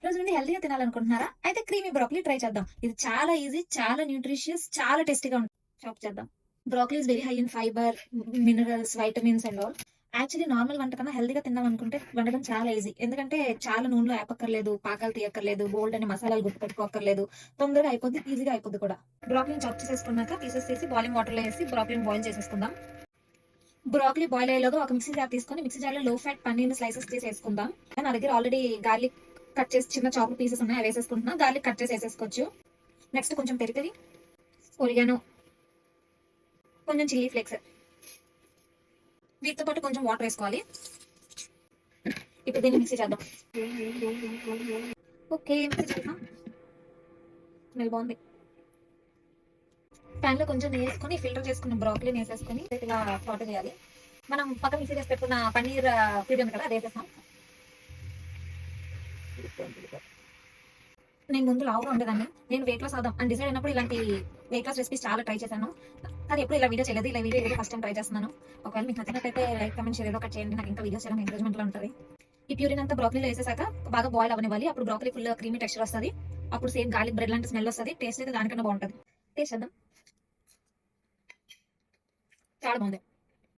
రోజు నుండి హెల్తీగా తినాలనుకుంటున్నారా? అయితే క్రీమీ బ్రోకలీ ట్రై చేద్దాం. ఇది చాలా ఈజీ, చాలా న్యూట్రిషియస్, చాలా టేస్టీగా ఉంటుంది. చాప్ చేద్దాం. Broccoli is very high in fibre, minerals, vitamins and all. Actually normal వంట కన్నా హెల్తీగా తిందామనుకుంటే వండడం చాలా ఈజీ. ఎందుకంటే చాలా నూనెలో ఏపక్కర్లేదు, పాకాలు తీయక్కర్లేదు, బోల్డ్ అని మసాలాలు గుర్తుపెట్టుకోక్కర్లేదు. తొందరగా అయిపోద్ది, ఈజీగా అయిపోద్ది కూడా. బ్రోకలీని చాప్ చేసేసుకున్నాక పీసెస్ తీసి బాయిలింగ్ వాటర్‌లో ఏసి బ్రోకలీని బాయిల్ చేసేసుకుందాం. బ్రోకలీ బాయిల్ అయ్యేలోగా ఒక మిక్సీ జార్ తీసుకొని మిక్సీ జార్‌లో లో ఫ్యాట్ పన్నీర్‌ని స్లైసెస్ చేసి ఏసుకుందాం. నా దగ్గర ఆల్రెడీ గార్లిక్ కట్ చేసి చిన్న చాప్డ్ పీసెస్ ఉన్నాయి. అవి వేసేసుకుంటున్నా. గార్లిక్ కట్ చేసి ఏసేసుకోవచ్చు. నెక్స్ట్ కొంచెం పెరుగది, ఒరిగానో, కొంచెం చిల్లీ ఫ్లేక్స్, వీటితో పాటు కొంచెం వాటర్ వేసుకోవాలి. ఇప్పుడు దీన్ని మిక్సీ చేద్దాం. ఓకే, మిక్సీ చేద్దాం. స్మెల్ బాగుంది. ప్యాన్ లో కొంచెం నెయ్యి వేసుకొని ఫిల్టర్ చేసుకున్న బ్రోకలీని వేసేసుకొని ఇలా సాటే చేయాలి. మనం పక్కన మిక్సీ చేసి పెట్టుకున్న పన్నీర్ ప్యూరీ ఉంది కదా, అది వేసేస్తాం. నేను ముందు లావుగా ఉండేదాన్ని. నేను వెయిట్ లాస్ అవుదాం అని డిసైడ్ అయినప్పుడు ఇలాంటి వెయిట్ లాస్ రెసిపీస్ చాలా ట్రై చేశాను. కానీ ఎప్పుడు ఇలా వీడియో చేయలేదు. ఇలా వీడియో ఫస్ట్ టైం ట్రై చేస్తున్నాను. ఒకవేళ మీకు నచ్చినట్టయితే లైక్, కమెంట్, షేర్ ఏదో ఒకటి చేయండి. నాకు ఇంకా వీడియోస్ చేయడం ఎంకరేజ్మెంట్ గా ఉంటుంది. ఈ ప్యూరిన్ అంతా బ్రోకలీలో వేసేసాక బాగా బాయిల్ అవ్వనివ్వాలి. అప్పుడు బ్రోకలీ ఫుల్ క్రీమీ టెక్స్చర్ వస్తుంది. అప్పుడు సేమ్ గార్లిక్ బ్రెడ్ లాంటి స్మెల్ వస్తుంది. టేస్ట్ అయితే దానికన్నా బాగుంటుంది. టేస్ట్ చేద్దాం. చాలా బాగుంది.